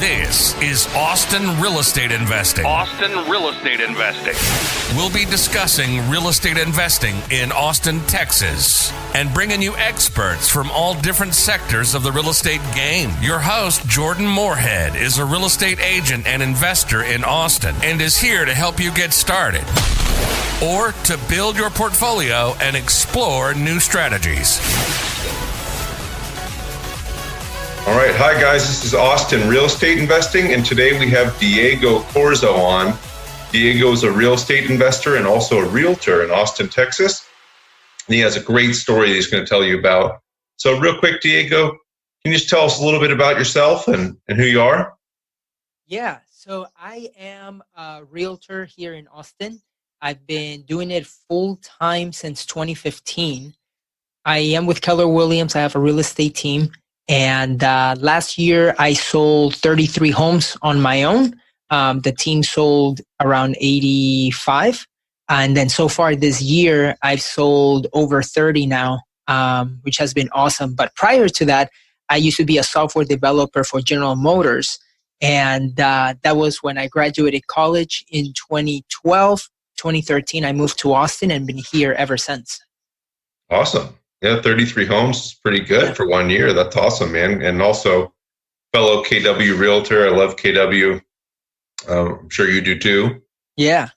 This is Austin Real Estate Investing. Austin Real Estate Investing. We'll be discussing real estate investing in Austin, Texas, and bringing you experts from all different sectors of the real estate game. Your host, Jordan Moorhead, is a real estate agent and investor in Austin and is here to help you get started or to build your portfolio and explore new strategies. All right. Hi, guys. This is Austin Real Estate Investing, and today we have Diego Corzo on. Diego is a real estate investor and also a realtor in Austin, Texas. And he has a great story that he's going to tell you about. So real quick, Diego, can you just tell us a little bit about yourself and who you are? Yeah. So I am a realtor here in Austin. I've been doing it full time since 2015. I am with Keller Williams. I have a real estate team. And last year, I sold 33 homes on my own. The team sold around 85. And then so far this year, I've sold over 30 now, which has been awesome. But prior to that, I used to be a software developer for General Motors. And that was when I graduated college in 2012. 2013, I moved to Austin and been here ever since. Awesome. Yeah, 33 homes is pretty good for 1 year. That's awesome, man. And also fellow KW realtor. I love KW. I'm sure you do too. Yeah.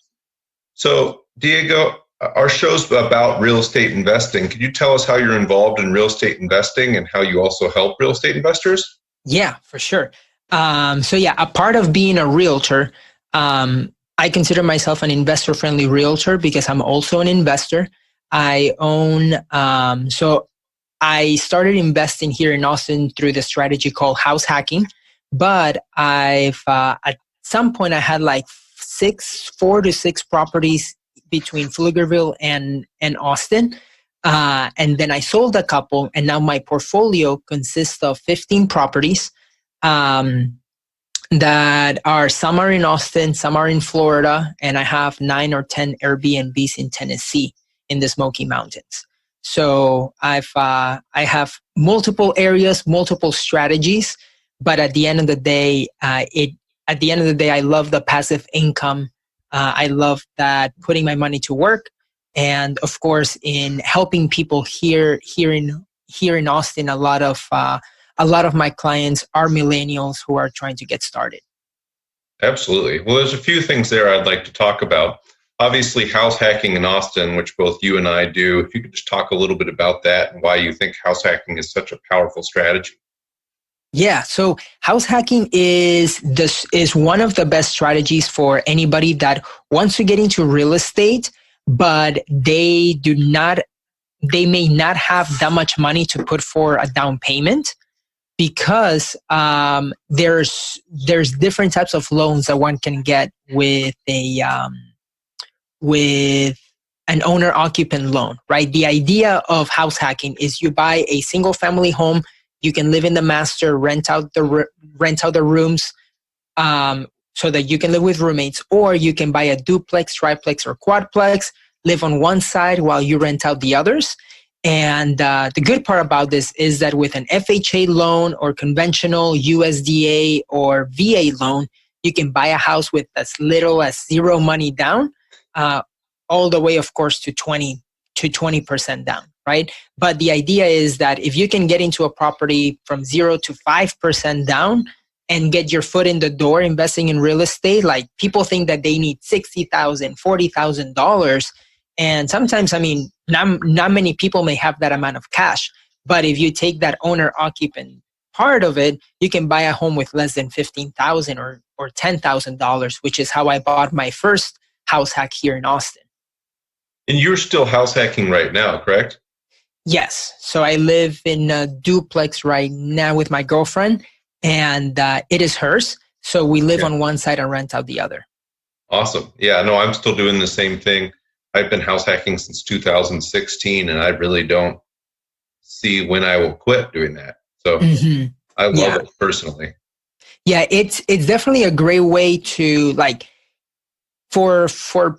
So, Diego, our show's about real estate investing. Could you tell us how you're involved in real estate investing and how you also help real estate investors? Yeah, for sure. A part of being a realtor, I consider myself an investor-friendly realtor because I'm also an investor. I own, so I started investing here in Austin through the strategy called househacking, but at some point I had like 4 to 6 properties between Pflugerville and Austin. And then I sold a couple, and now my portfolio consists of 15 properties, that are, some are in Austin, some are in Florida, and I have 9 or 10 Airbnbs in Tennessee, in the Smoky Mountains. So I have multiple areas, multiple strategies, but at the end of the day, I love the passive income. I love that putting my money to work, and of course, in helping people here in Austin, a lot of my clients are millennials who are trying to get started. Absolutely. Well, there's a few things there I'd like to talk about. Obviously, house hacking in Austin, which both you and I do, if you could just talk a little bit about that and why you think house hacking is such a powerful strategy. Yeah, so house hacking is one of the best strategies for anybody that wants to get into real estate, but they may not have that much money to put for a down payment, because there's different types of loans that one can get with an owner-occupant loan, right? The idea of house hacking is you buy a single-family home, you can live in the master, rent out the rooms, so that you can live with roommates, or you can buy a duplex, triplex, or quadplex, live on one side while you rent out the others. And the good part about this is that with an FHA loan or conventional USDA or VA loan, you can buy a house with as little as zero money down, all the way, of course, to 20% down, right? But the idea is that if you can get into a property from 0 to 5% down and get your foot in the door investing in real estate, like people think that they need $60,000, $40,000. And sometimes, not many people may have that amount of cash. But if you take that owner-occupant part of it, you can buy a home with less than $15,000 or $10,000, which is how I bought my first house hack here in Austin. And you're still house hacking right now, correct? Yes. So I live in a duplex right now with my girlfriend, and it is hers. So we live on one side and rent out the other. Awesome. Yeah, no, I'm still doing the same thing. I've been house hacking since 2016, and I really don't see when I will quit doing that. So I love it personally. Yeah, it's definitely a great way to, like, for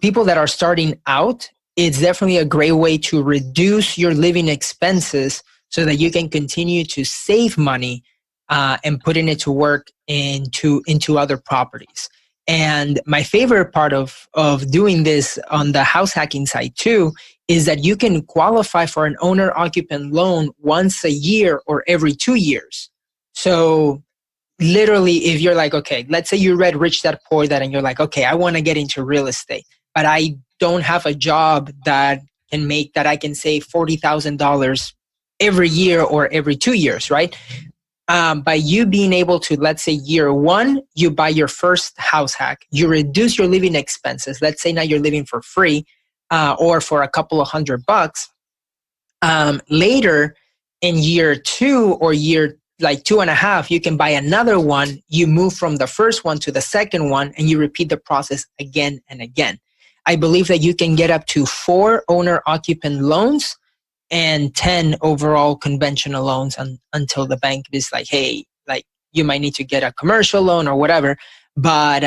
people that are starting out, it's definitely a great way to reduce your living expenses so that you can continue to save money and putting it to work into other properties. And my favorite part of doing this on the house hacking side too is that you can qualify for an owner occupant loan once a year or every 2 years. So literally, if you're like, okay, let's say you read Rich Dad Poor Dad and you're like, okay, I want to get into real estate, but I don't have a job that I can save $40,000 every year or every 2 years, right? By you being able to, let's say year one, you buy your first house hack, you reduce your living expenses. Let's say now you're living for free or for a couple of $100. Later in year two or year like 2.5, you can buy another one. You move from the first one to the second one and you repeat the process again and again. I believe that you can get up to 4 owner occupant loans and 10 overall conventional loans until the bank is like, hey, like you might need to get a commercial loan or whatever. But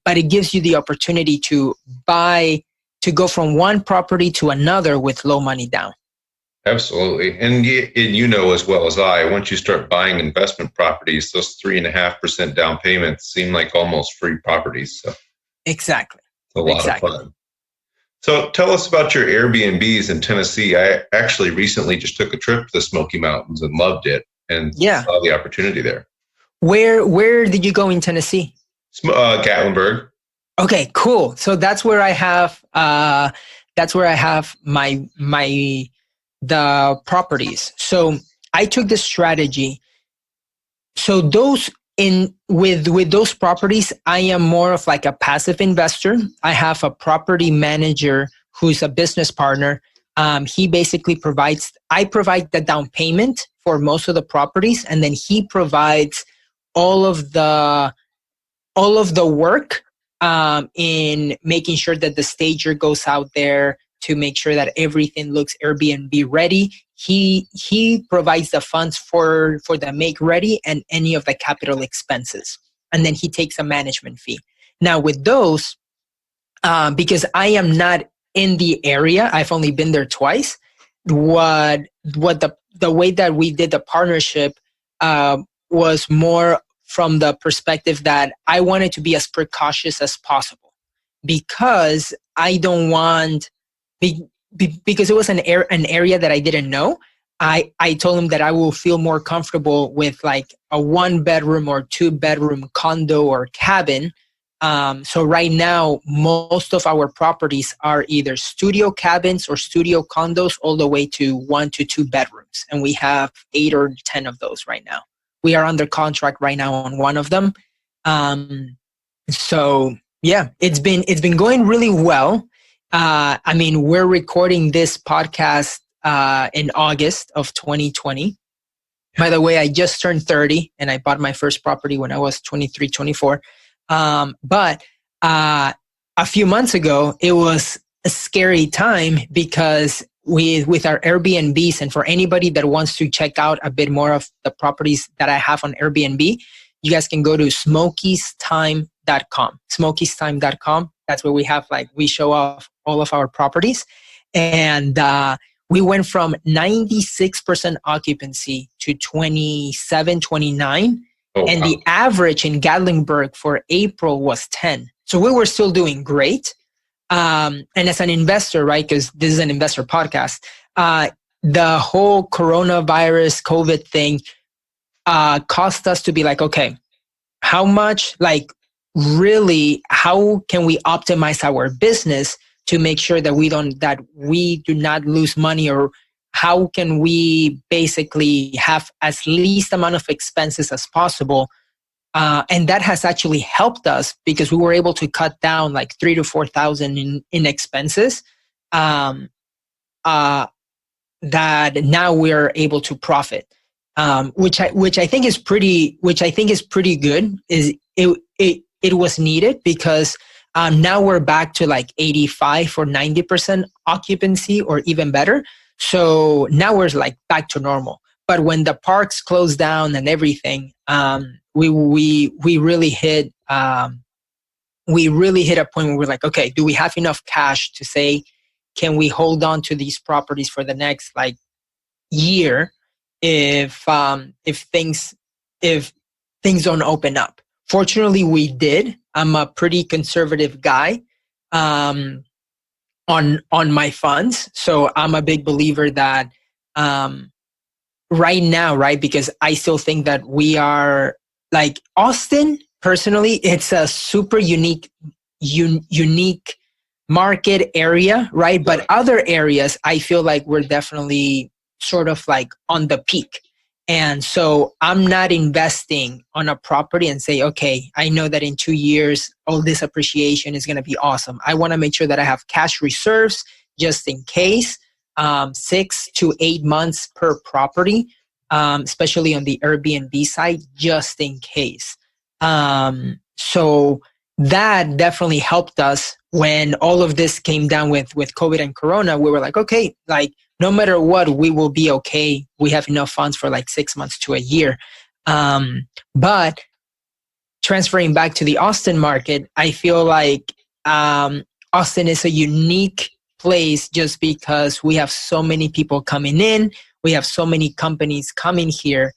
it gives you the opportunity to go from one property to another with low money down. Absolutely. And you know as well as I, once you start buying investment properties, those 3.5% down payments seem like almost free properties. So exactly. It's a lot of fun. So tell us about your Airbnbs in Tennessee. I actually recently just took a trip to the Smoky Mountains and loved it and saw the opportunity there. Where did you go in Tennessee? Gatlinburg. Okay, cool. So that's where I have the properties. So I took the strategy. So with those properties, I am more of like a passive investor. I have a property manager who's a business partner. He basically I provide the down payment for most of the properties, and then he provides all of the work in making sure that the stager goes out there to make sure that everything looks Airbnb ready. He provides the funds for the make ready and any of the capital expenses. And then he takes a management fee. Now with those, because I am not in the area, I've only been there twice. What the way that we did the partnership was more from the perspective that I wanted to be as precautious as possible, because I don't want because it was an area that I didn't know. I told him that I will feel more comfortable with like a 1-bedroom or 2-bedroom condo or cabin. So right now, most of our properties are either studio cabins or studio condos, all the way to 1 to 2 bedrooms. And we have 8 or 10 of those right now. We are under contract right now on one of them. So yeah, it's been going really well. I mean, we're recording this podcast in August of 2020. By the way, I just turned 30 and I bought my first property when I was 23, 24. But a few months ago, it was a scary time because with our Airbnbs, and for anybody that wants to check out a bit more of the properties that I have on Airbnb, you guys can go to smokiestime.com. Smokiestime.com. That's where we show off all of our properties. And we went from 96% occupancy to 27, 29. And the average in Gatlinburg for April was 10. So we were still doing great. And as an investor, right, because this is an investor podcast, the whole coronavirus COVID thing caused us to be like, okay, how much, like, really, how can we optimize our business to make sure that we do not lose money, or how can we basically have as least amount of expenses as possible? And that has actually helped us because we were able to cut down like $3,000 to $4,000 in expenses. That now we're able to profit, which I think is pretty good. It was needed because now we're back to like 85 or 90% occupancy or even better. So now we're like back to normal. But when the parks closed down and everything, we really hit a point where we're like, okay, do we have enough cash to say, can we hold on to these properties for the next like year if things if things don't open up. Fortunately, we did. I'm a pretty conservative guy on my funds, so I'm a big believer that right now, right, because I still think that we are like Austin. Personally, it's a super unique market area, right? But other areas, I feel like we're definitely sort of like on the peak. And so I'm not investing on a property and say, okay, I know that in 2 years, all this appreciation is going to be awesome. I want to make sure that I have cash reserves just in case, 6 to 8 months per property, especially on the Airbnb side, just in case. So that definitely helped us when all of this came down with COVID and Corona. We were like, okay, like no matter what, we will be okay. We have enough funds for like 6 months to a year. But transferring back to the Austin market, I feel like Austin is a unique place just because we have so many people coming in. We have so many companies coming here.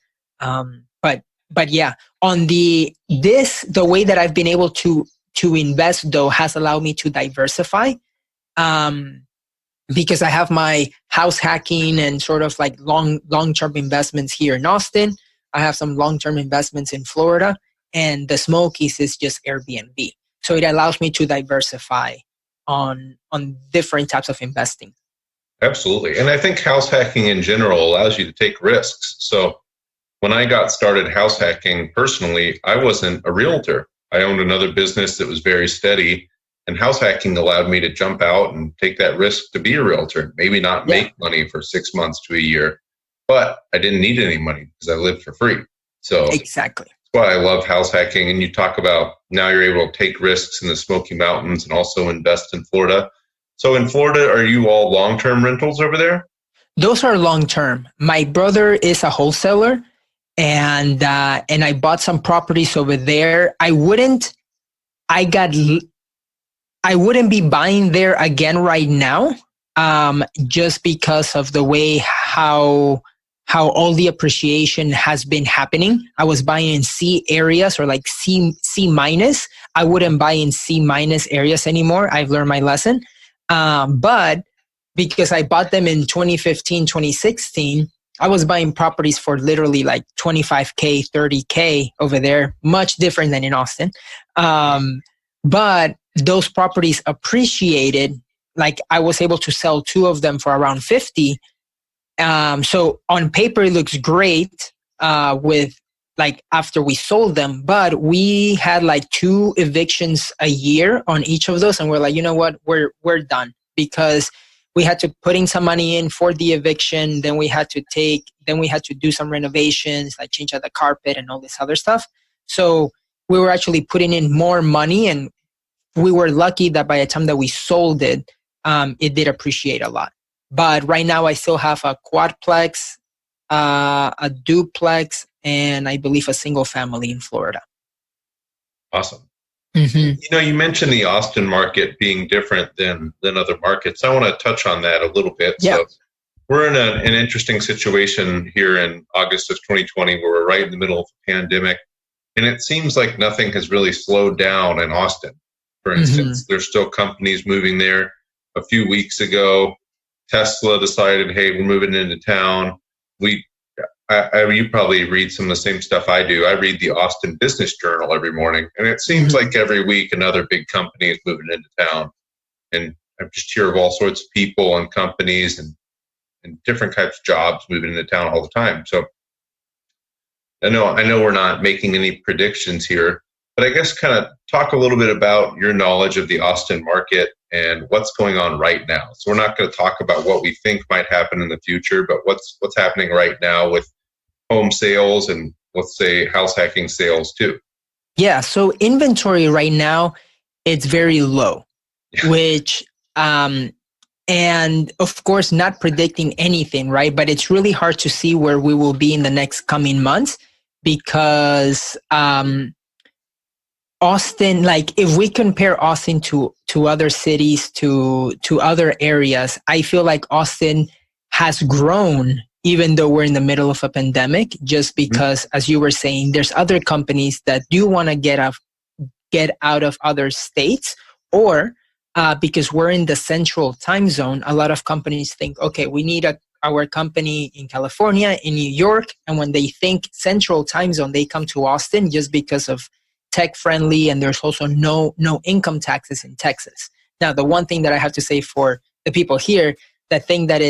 But yeah, on the way that I've been able to invest though has allowed me to diversify, because I have my house hacking and sort of like long-term investments here in Austin. I have some long-term investments in Florida, and the Smokies is just Airbnb. So it allows me to diversify on different types of investing. Absolutely. And I think house hacking in general allows you to take risks. So when I got started house hacking personally, I wasn't a realtor. I owned another business that was very steady, and house hacking allowed me to jump out and take that risk to be a realtor, maybe not make money for 6 months to a year, but I didn't need any money because I lived for free. So exactly. That's why I love house hacking. And you talk about now you're able to take risks in the Smoky Mountains and also invest in Florida. So in Florida, are you all long-term rentals over there? Those are long-term. My brother is a wholesaler, and I bought some properties over there. I wouldn't be buying there again right now, just because of the way how all the appreciation has been happening. I was buying in C areas or like C minus. I wouldn't buy in C minus areas anymore. I've learned my lesson. But because I bought them in 2015, 2016, I was buying properties for literally like 25K, 30K over there, much different than in Austin. But those properties appreciated. Like I was able to sell 2 of them for around 50. So on paper, it looks great, with like after we sold them, but we had like 2 evictions a year on each of those. And we're like, you know what, we're done, because we had to put in some money in for the eviction. Then we had to do some renovations, like change out the carpet and all this other stuff. So we were actually putting in more money, and we were lucky that by the time that we sold it, it did appreciate a lot. But right now I still have a quadplex, a duplex, and I believe a single family in Florida. Awesome. Mm-hmm. You mentioned the Austin market being different than other markets. I want to touch on that a little bit. Yeah. So we're in an interesting situation here in August of 2020 where we're right in the middle of a pandemic. And it seems like nothing has really slowed down in Austin. For instance, there's still companies moving there. A few weeks ago, Tesla decided, hey, we're moving into town. You probably read some of the same stuff I do. I read the Austin Business Journal every morning, and it seems like every week another big company is moving into town. And I just hear of all sorts of people and companies and different types of jobs moving into town all the time. So I know we're not making any predictions here, but I guess kind of talk a little bit about your knowledge of the Austin market and what's going on right now. So we're not going to talk about what we think might happen in the future, but what's happening right now with home sales and, let's say, house hacking sales too. Yeah. So inventory right now, it's very low, which, and of course, not predicting anything, right? But it's really hard to see where we will be in the next coming months, because Austin, like if we compare Austin to other cities, to other areas, I feel like Austin has grown even though we're in the middle of a pandemic, just because, as you were saying, there's other companies that do want to get out of other states, or because we're in the central time zone, a lot of companies think, okay, we need our company in California, in New York, and when they think central time zone, they come to Austin just because of tech friendly, and there's also no income taxes in Texas. Now, the one thing that I have to say for the people here, the thing that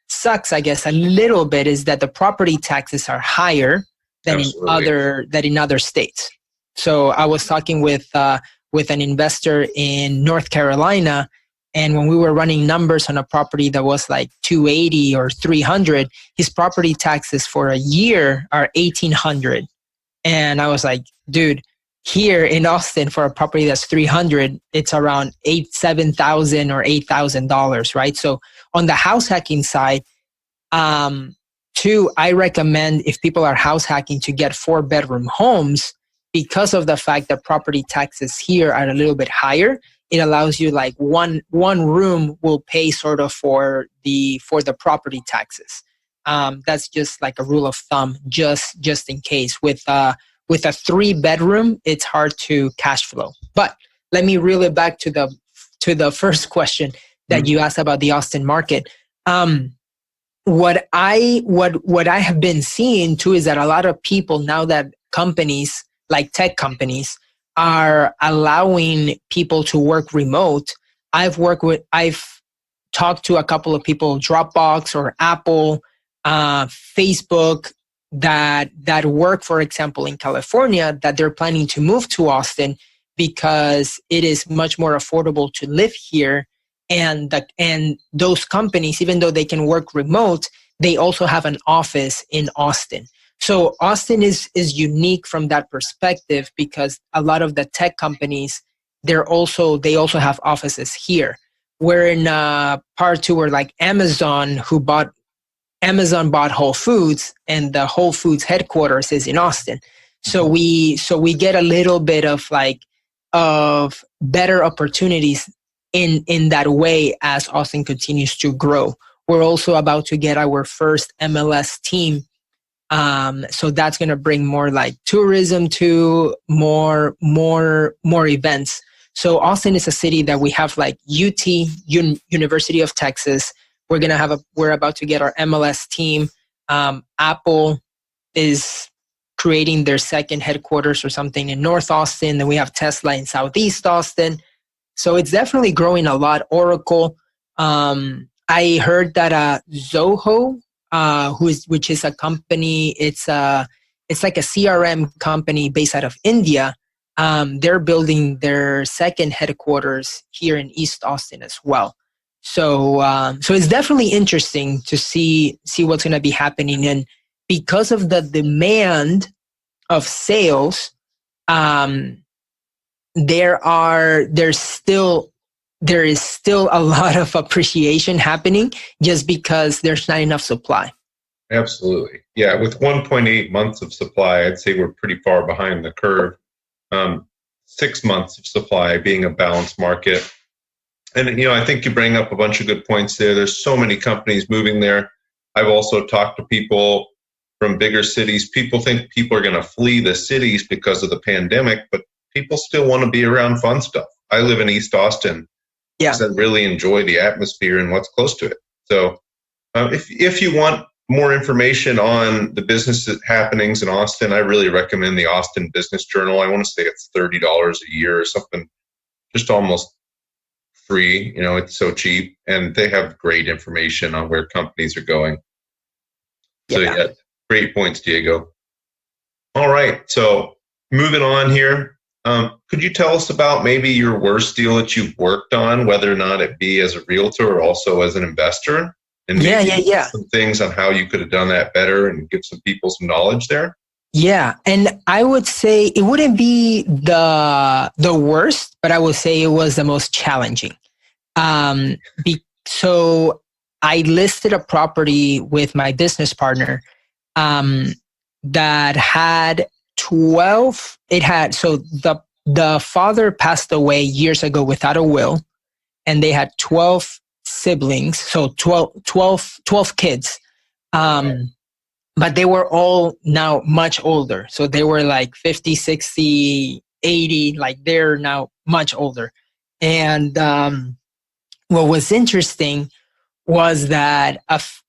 sucks, I guess, a little bit is that the property taxes are higher than in other states. So I was talking with an investor in North Carolina, and when we were running numbers on a property that was like 280 or 300, his property taxes for a year are 1,800. And I was like, dude, here in Austin for a property that's 300, it's around $7,000 or $8,000, right? So on the house hacking side, too, I recommend if people are house hacking to get 4-bedroom homes, because of the fact that property taxes here are a little bit higher. It allows you like one room will pay sort of for the property taxes. That's just like a rule of thumb, just in case. With a 3-bedroom, it's hard to cash flow. But let me reel it back to the first question that you asked about the Austin market. What I have been seeing too is that a lot of people, now that companies like tech companies are allowing people to work remote, I've talked to a couple of people, Dropbox or Apple, Facebook, that work, for example, in California, that they're planning to move to Austin because it is much more affordable to live here. And those companies, even though they can work remote, they also have an office in Austin. So Austin is unique from that perspective because a lot of the tech companies, they also have offices here. We're in part two, where like Amazon bought Whole Foods, and the Whole Foods headquarters is in Austin. So we get a little bit of better opportunities in that way as Austin continues to grow. We're also about to get our first MLS team. So that's going to bring more like tourism to more events. So Austin is a city that we have like UT, University of Texas. We're about to get our MLS team. Apple is creating their second headquarters or something in North Austin. Then we have Tesla in Southeast Austin. So it's definitely growing a lot. Oracle. I heard that Zoho, which is a company, it's like a CRM company based out of India. They're building their second headquarters here in East Austin as well. So it's definitely interesting to see what's going to be happening. And because of the demand of sales, there is still a lot of appreciation happening just because there's not enough supply. Absolutely. Yeah, with 1.8 months of supply, I'd say we're pretty far behind the curve. 6 months of supply being a balanced market. And, I think you bring up a bunch of good points there. There's so many companies moving there. I've also talked to people from bigger cities. People think people are going to flee the cities because of the pandemic, but people still want to be around fun stuff. I live in East Austin. Yeah. I really enjoy the atmosphere and what's close to it. So if you want more information on the business happenings in Austin, I really recommend the Austin Business Journal. I want to say it's $30 a year or something, just almost free. It's so cheap, and they have great information on where companies are going. So yeah, great points, Diego. All right, so moving on here. Could you tell us about maybe your worst deal that you've worked on, whether or not it be as a realtor or also as an investor? And some things on how you could have done that better and give some people some knowledge there? Yeah, and I would say it wouldn't be the worst, but I would say it was the most challenging. So I listed a property with my business partner that had 12. So the father passed away years ago without a will, and they had 12 siblings, so 12 kids. But they were all now much older. So they were like 50, 60, 80, like they're now much older. And what was interesting was that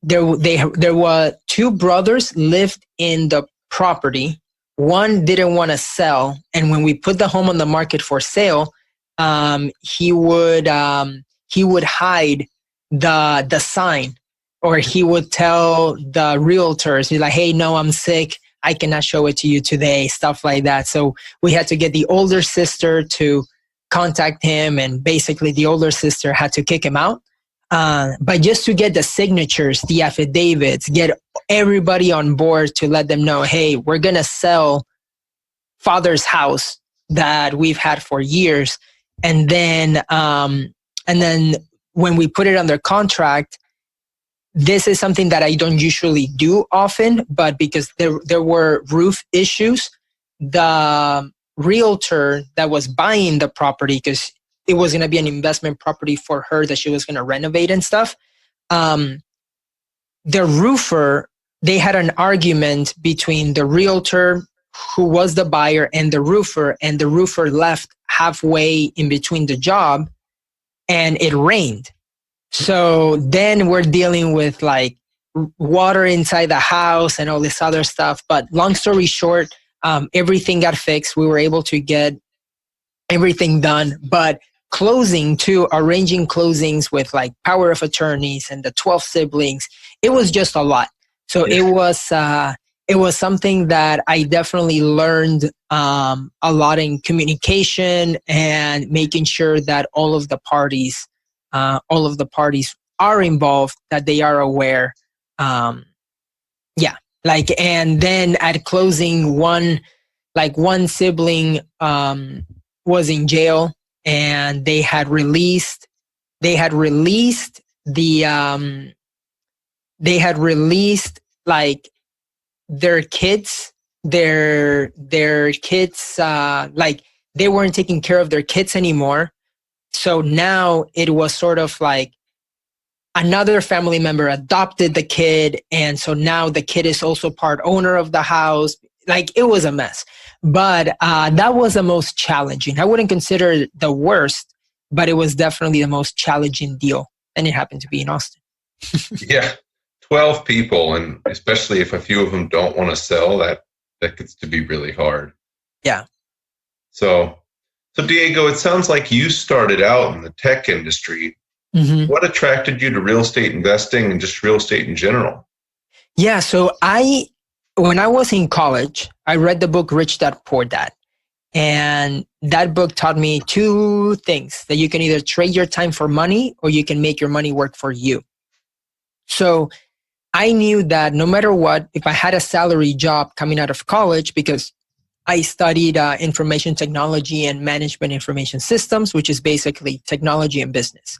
there were two brothers lived in the property. One didn't want to sell, and when we put the home on the market for sale, he would hide the sign, or he would tell the realtors, he's like, "Hey, no, I'm sick. I cannot show it to you today," stuff like that. So we had to get the older sister to contact him, and basically the older sister had to kick him out. But just to get the signatures, the affidavits, get everybody on board to let them know, hey, we're going to sell father's house that we've had for years. And then when we put it under contract, this is something that I don't usually do often, but because there were roof issues, the realtor that was buying the property, because it was going to be an investment property for her that she was going to renovate and stuff. The roofer, they had an argument between the realtor who was the buyer and the roofer left halfway in between the job, and it rained. So then we're dealing with like water inside the house and all this other stuff. But long story short, everything got fixed. We were able to get everything done, but arranging closings with like power of attorneys and the 12 siblings, it was just a lot. So it was something that I definitely learned a lot in communication and making sure that all of the parties are involved, that they are aware. And then at closing, one sibling was in jail, and they had released like their kids, like they weren't taking care of their kids anymore. So now it was sort of like another family member adopted the kid, and so now the kid is also part owner of the house. Like it was a mess. But that was the most challenging. I wouldn't consider it the worst, but it was definitely the most challenging deal. And it happened to be in Austin. Yeah, 12 people, and especially if a few of them don't want to sell, that gets to be really hard. Yeah. So Diego, it sounds like you started out in the tech industry. Mm-hmm. What attracted you to real estate investing and just real estate in general? Yeah, so when I was in college, I read the book Rich Dad Poor Dad. And that book taught me two things: that you can either trade your time for money, or you can make your money work for you. So I knew that no matter what, if I had a salary job coming out of college, because I studied information technology and management information systems, which is basically technology and business.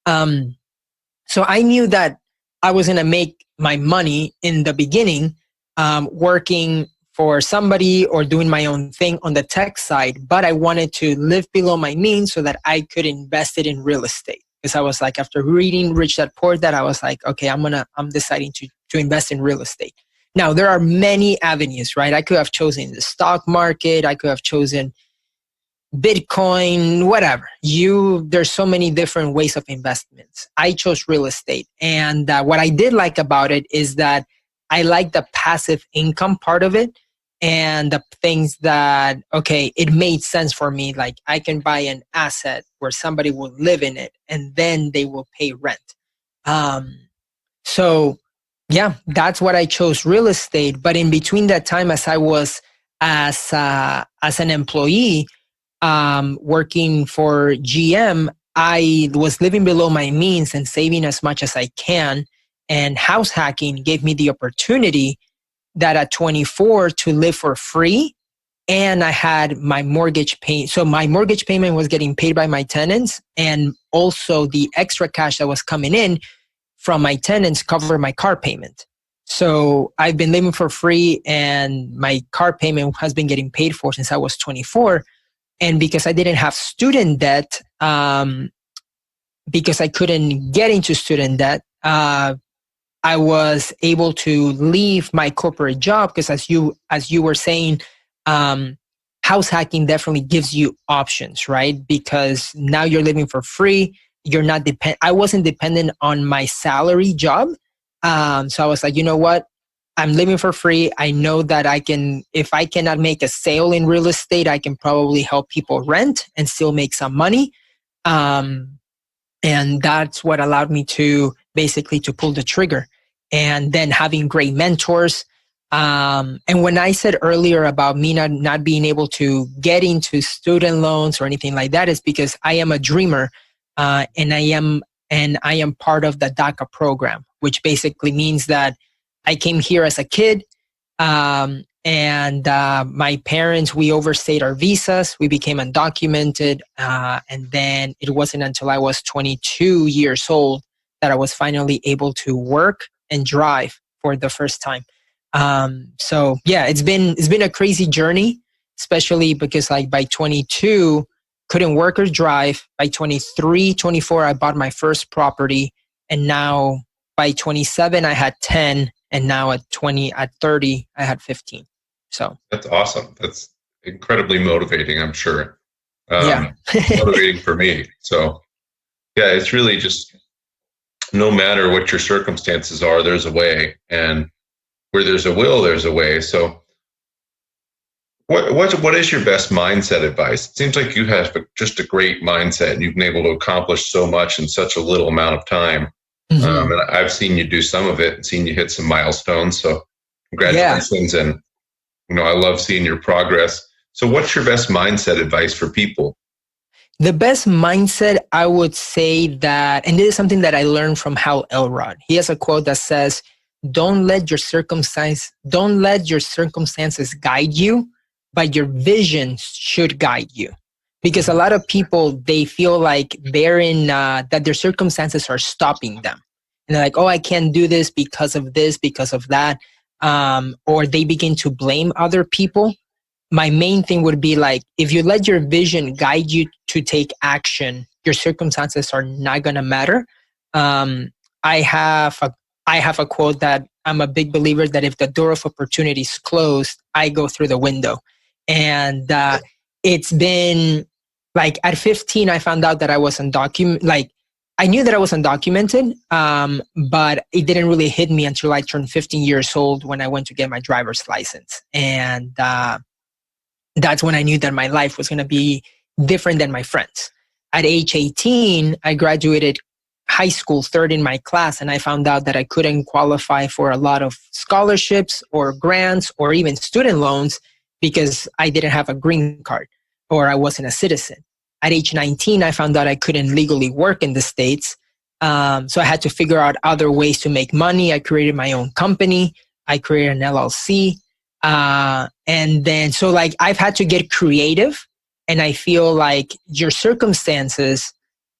So I knew that I was going to make my money in the beginning working for somebody or doing my own thing on the tech side, but I wanted to live below my means so that I could invest it in real estate. Because I was like, after reading Rich Dad Poor Dad, I was like, okay, I'm deciding to invest in real estate. Now, there are many avenues, right? I could have chosen the stock market. I could have chosen Bitcoin, whatever. There's so many different ways of investments. I chose real estate. And what I did like about it is that I like the passive income part of it, and the things that, okay, it made sense for me. Like I can buy an asset where somebody will live in it and then they will pay rent. So yeah, that's what I chose, real estate. But in between that time, as I was as an employee working for GM, I was living below my means and saving as much as I can. And house hacking gave me the opportunity that at 24 to live for free. And I had my mortgage payment. So my mortgage payment was getting paid by my tenants, and also the extra cash that was coming in from my tenants covered my car payment. So I've been living for free, and my car payment has been getting paid for since I was 24. And because I didn't have student debt, because I couldn't get into student debt, I was able to leave my corporate job because, as you were saying, house hacking definitely gives you options, right? Because now you're living for free. You're not I wasn't dependent on my salary job. So I was like, you know what? I'm living for free. I know that if I cannot make a sale in real estate, I can probably help people rent and still make some money. And that's what allowed me to basically to pull the trigger. And then having great mentors. And when I said earlier about me not being able to get into student loans or anything like that, is because I am a dreamer, and I am part of the DACA program, which basically means that I came here as a kid, and my parents, we overstayed our visas. We became undocumented. And then it wasn't until I was 22 years old that I was finally able to work and drive for the first time. So yeah, it's been a crazy journey, especially because like by 22, couldn't work or drive. By 23, 24, I bought my first property. And now by 27, I had 10. And now at 30, I had 15. So that's awesome. That's incredibly motivating, I'm sure. Yeah. Motivating for me. So yeah, it's really just no matter what your circumstances are, there's a way. And where there's a will, there's a way. So what is your best mindset advice? It seems like you have just a great mindset and you've been able to accomplish so much in such a little amount of time. Mm-hmm. And I've seen you do some of it and seen you hit some milestones. So congratulations. Yeah. And, I love seeing your progress. So what's your best mindset advice for people? The best mindset, I would say that, and this is something that I learned from Hal Elrod. He has a quote that says, don't let your circumstances guide you, but your vision should guide you. Because a lot of people, they feel like they're that their circumstances are stopping them. And they're like, oh, I can't do this, because of that. Or they begin to blame other people. My main thing would be like, if you let your vision guide you to take action, your circumstances are not going to matter. I have a quote that I'm a big believer that if the door of opportunity is closed, I go through the window. And it's been like at 15, I found out that I was undocumented. Like I knew that I was undocumented, but it didn't really hit me until I turned 15 years old when I went to get my driver's license. And that's when I knew that my life was going to be different than my friends. At age 18, I graduated high school, third in my class, and I found out that I couldn't qualify for a lot of scholarships or grants or even student loans because I didn't have a green card or I wasn't a citizen. At age 19, I found out I couldn't legally work in the States. So I had to figure out other ways to make money. I created my own company. I created an LLC. And then, so like I've had to get creative, and I feel like your circumstances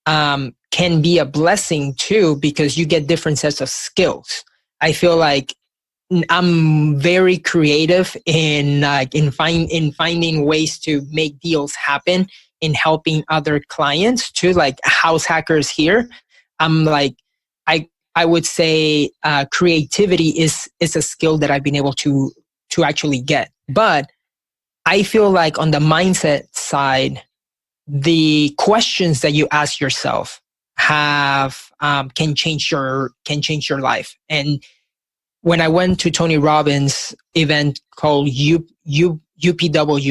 can be a blessing too, because you get different sets of skills. I feel like I'm very creative in finding ways to make deals happen, in helping other clients too, like house hackers here. I'm like, I would say creativity is a skill that I've been able to actually get. But I feel like on the mindset side, the questions that you ask yourself can change your life. And when I went to Tony Robbins' event called UPW,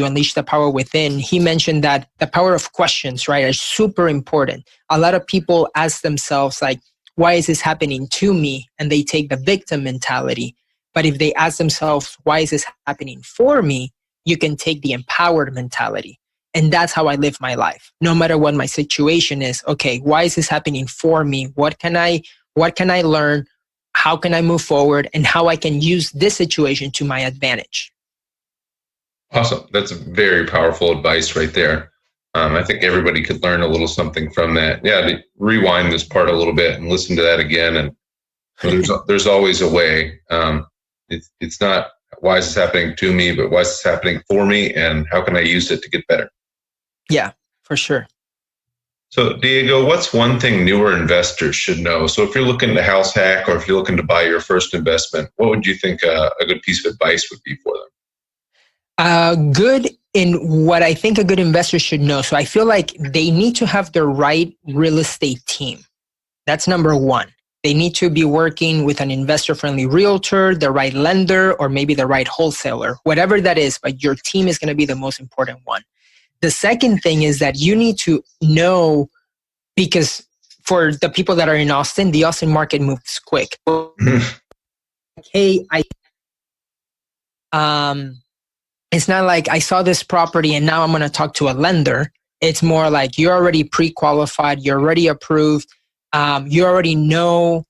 Unleash the Power Within, he mentioned that the power of questions, right, are super important. A lot of people ask themselves like, why is this happening to me? And they take the victim mentality. But if they ask themselves, why is this happening for me? You can take the empowered mentality. And that's how I live my life. No matter what my situation is, okay, why is this happening for me? What can I learn? How can I move forward? And how I can use this situation to my advantage. Awesome. That's very powerful advice right there. I think everybody could learn a little something from that. Yeah, rewind this part a little bit and listen to that again. And there's always a way. It's not why is this happening to me, but why is this happening for me, and how can I use it to get better? Yeah, for sure. So, Diego, what's one thing newer investors should know? So, if you're looking to house hack or if you're looking to buy your first investment, what would you think a good piece of advice would be for them? Good in what I think a good investor should know. So I feel like they need to have the right real estate team. That's number one. They need to be working with an investor-friendly realtor, the right lender, or maybe the right wholesaler, whatever that is, but your team is going to be the most important one. The second thing is that you need to know, because for the people that are in Austin, the Austin market moves quick. Hey, it's not like I saw this property and now I'm going to talk to a lender. It's more like you're already pre-qualified, you're already approved, you already know,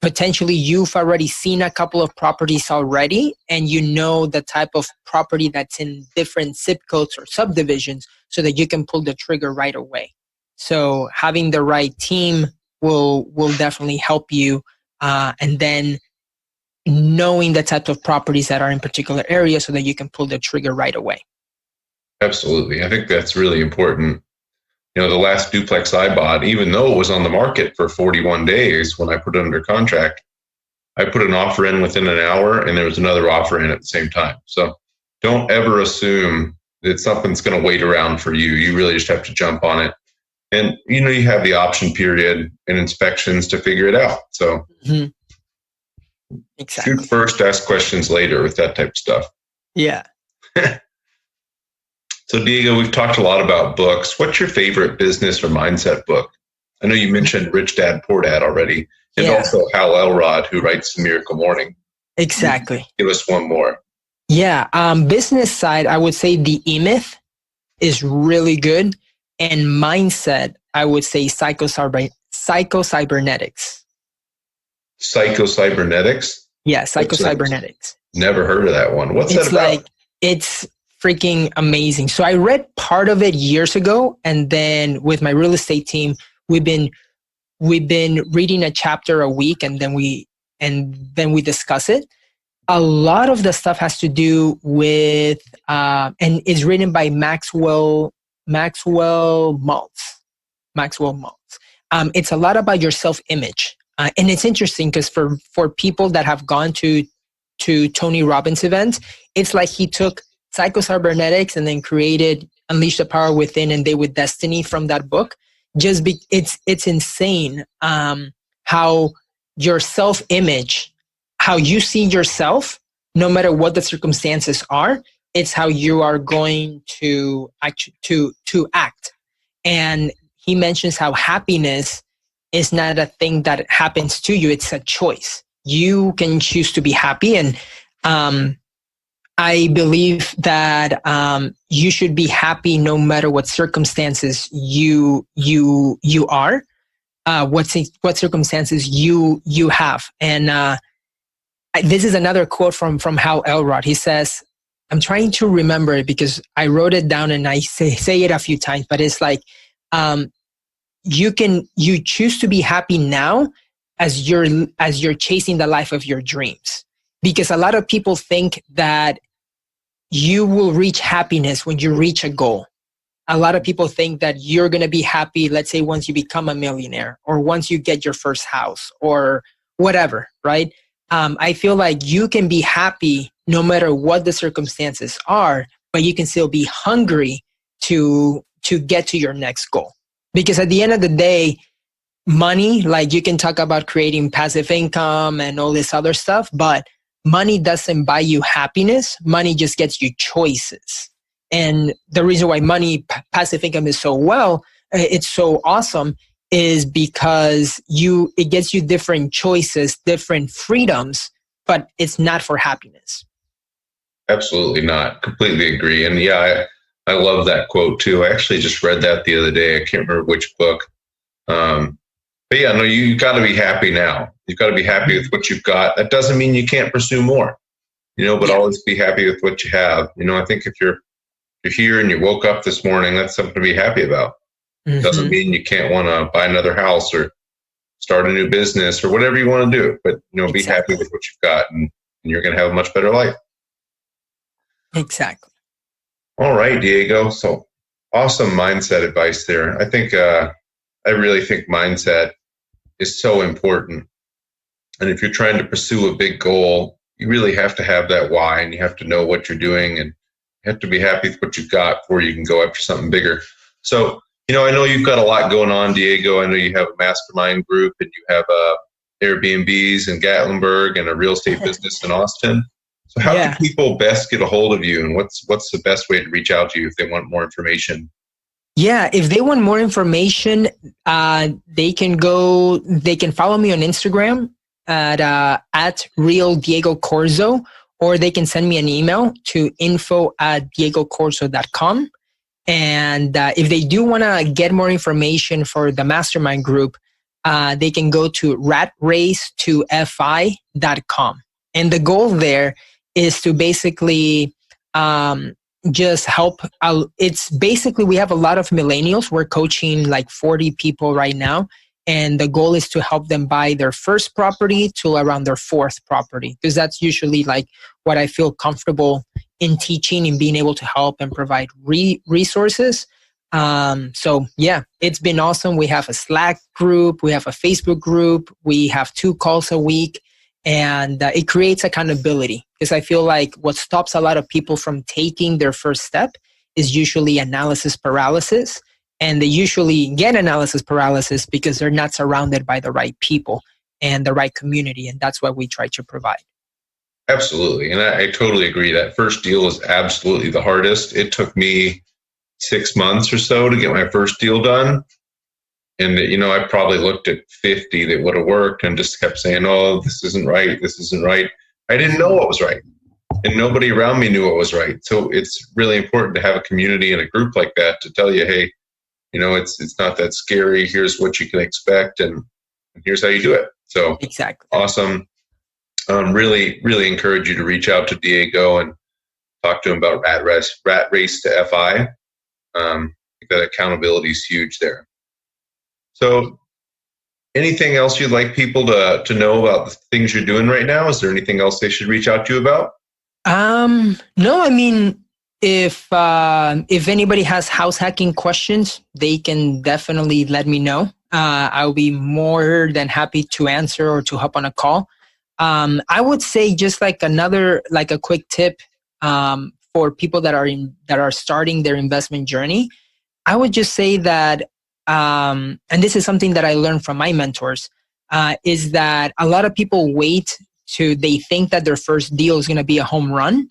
potentially you've already seen a couple of properties already, and you know the type of property that's in different zip codes or subdivisions so that you can pull the trigger right away. So having the right team will definitely help you. And then knowing the types of properties that are in particular areas so that you can pull the trigger right away. Absolutely. I think that's really important. The last duplex I bought, even though it was on the market for 41 days when I put it under contract, I put an offer in within an hour and there was another offer in at the same time. So don't ever assume that something's going to wait around for you. You really just have to jump on it. And, you have the option period and inspections to figure it out. So Exactly. Shoot first, ask questions later with that type of stuff. Yeah. So Diego, we've talked a lot about books. What's your favorite business or mindset book? I know you mentioned Rich Dad, Poor Dad already, and also Hal Elrod, who writes The Miracle Morning. Exactly. Give us one more. Yeah. Business side, I would say The E-Myth is really good. And mindset, I would say psychocybernetics. Psychocybernetics? Yeah, psychocybernetics. Never heard of that one. What's that about? It's freaking amazing. So I read part of it years ago, and then with my real estate team, we've been reading a chapter a week, and then we discuss it. A lot of the stuff has to do with and is written by Maxwell Maltz. It's a lot about your self-image. And it's interesting because for people that have gone to Tony Robbins events, it's like he took psychocybernetics and then created Unleash the Power Within and Day with Destiny from that book. It's insane how your self-image, how you see yourself, no matter what the circumstances are, it's how you are going to act. And he mentions how happiness is not a thing that happens to you. It's a choice. You can choose to be happy. And I believe that you should be happy no matter what circumstances you are, what circumstances you have. And this is another quote from Hal Elrod. He says, I'm trying to remember it because I wrote it down and I say it a few times, but it's like, you choose to be happy now as you're chasing the life of your dreams. Because a lot of people think that you will reach happiness when you reach a goal. A lot of people think that you're going to be happy, let's say, once you become a millionaire or once you get your first house or whatever, right? I feel like you can be happy no matter what the circumstances are, but you can still be hungry to get to your next goal. Because at the end of the day, money, like you can talk about creating passive income and all this other stuff, but money doesn't buy you happiness. Money just gets you choices. And the reason why passive income is it's so awesome is because it gets you different choices, different freedoms, but it's not for happiness. Absolutely not. Completely agree. And yeah, I love that quote too. I actually just read that the other day. I can't remember which book. But yeah, no, you got to be happy now. You've got to be happy with what you've got. That doesn't mean you can't pursue more, but always be happy with what you have. I think if you're here and you woke up this morning, that's something to be happy about. Mm-hmm. Doesn't mean you can't want to buy another house or start a new business or whatever you want to do. But, be happy with what you've got and you're going to have a much better life. Exactly. All right, Diego. So awesome mindset advice there. I think I really think mindset is so important. And if you're trying to pursue a big goal, you really have to have that why, and you have to know what you're doing, and you have to be happy with what you've got before you can go after something bigger. So, I know you've got a lot going on, Diego. I know you have a mastermind group, and you have Airbnbs in Gatlinburg and a real estate business in Austin. So how can people best get a hold of you, and what's the best way to reach out to you if they want more information? Yeah, if they want more information, they can follow me on Instagram at Real Diego Corzo, or they can send me an email to info@diegocorzo.com. And if they do want to get more information for the mastermind group, they can go to ratrace2fi.com. And the goal there is to basically just help out. It's basically, we have a lot of millennials. We're coaching like 40 people right now. And the goal is to help them buy their first property to around their fourth property, because that's usually like what I feel comfortable in teaching and being able to help and provide resources. So yeah, it's been awesome. We have a Slack group, we have a Facebook group, we have 2 calls a week, and it creates accountability, because I feel like what stops a lot of people from taking their first step is usually analysis paralysis. And they usually get analysis paralysis because they're not surrounded by the right people and the right community. And that's what we try to provide. Absolutely. And I totally agree. That first deal is absolutely the hardest. It took me 6 months or so to get my first deal done. And, I probably looked at 50 that would have worked and just kept saying, oh, this isn't right. This isn't right. I didn't know what was right. And nobody around me knew what was right. So it's really important to have a community and a group like that to tell you, hey, it's not that scary. Here's what you can expect, and here's how you do it. So exactly. Awesome. Really, really encourage you to reach out to Diego and talk to him about Rat Race to FI. That accountability is huge there. So anything else you'd like people to know about the things you're doing right now? Is there anything else they should reach out to you about? No, I mean, if anybody has house hacking questions, they can definitely let me know. I'll be more than happy to answer or to hop on a call. I would say just like a quick tip for people that are starting their investment journey. I would just say that, and this is something that I learned from my mentors, is that a lot of people they think that their first deal is going to be a home run.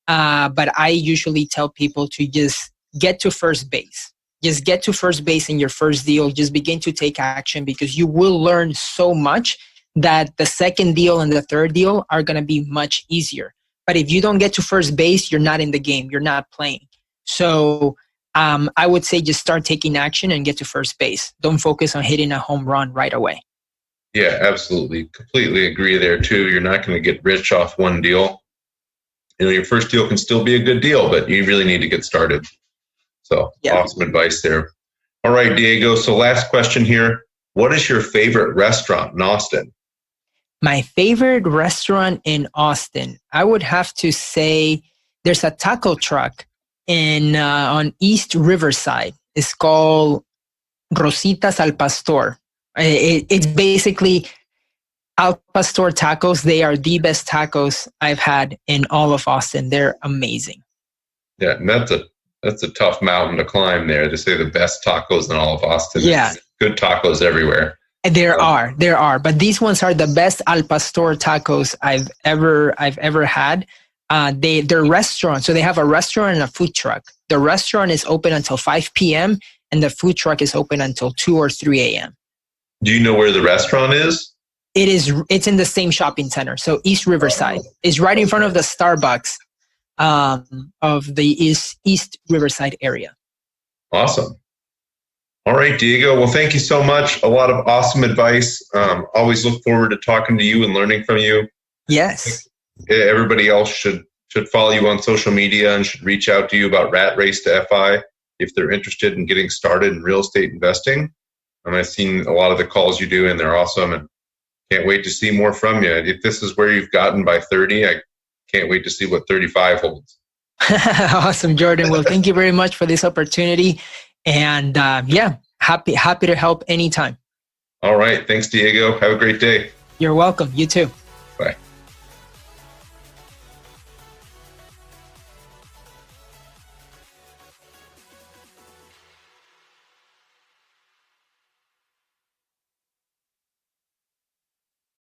But I usually tell people to just get to first base. Just get to first base in your first deal. Just begin to take action, because you will learn so much that the second deal and the third deal are going to be much easier. But if you don't get to first base, you're not in the game. You're not playing. So I would say just start taking action and get to first base. Don't focus on hitting a home run right away. Yeah, absolutely. Completely agree there too. You're not going to get rich off one deal. Your first deal can still be a good deal, but you really need to get started. So Awesome advice there. All right, Diego. So last question here. What is your favorite restaurant in Austin? My favorite restaurant in Austin, I would have to say there's a taco truck on East Riverside. It's called Rositas al Pastor. It's basically Al Pastor tacos. They are the best tacos I've had in all of Austin. They're amazing. Yeah, and that's a tough mountain to climb there to say the best tacos in all of Austin. Yeah. It's good tacos everywhere. There are, but these ones are the best Al Pastor tacos I've ever had. They're restaurants, so they have a restaurant and a food truck. The restaurant is open until 5 p.m. and the food truck is open until 2 or 3 a.m. Do you know where the restaurant is? It's in the same shopping center. So East Riverside is right in front of the Starbucks of the East Riverside area. Awesome. All right, Diego. Well, thank you so much. A lot of awesome advice. Always look forward to talking to you and learning from you. Yes. Everybody else should follow you on social media and should reach out to you about Rat Race to FI if they're interested in getting started in real estate investing. And I've seen a lot of the calls you do, and they're awesome. And can't wait to see more from you. If this is where you've gotten by 30, I can't wait to see what 35 holds. Awesome, Jordan. Well, thank you very much for this opportunity. And happy to help anytime. All right. Thanks, Diego. Have a great day. You're welcome. You too.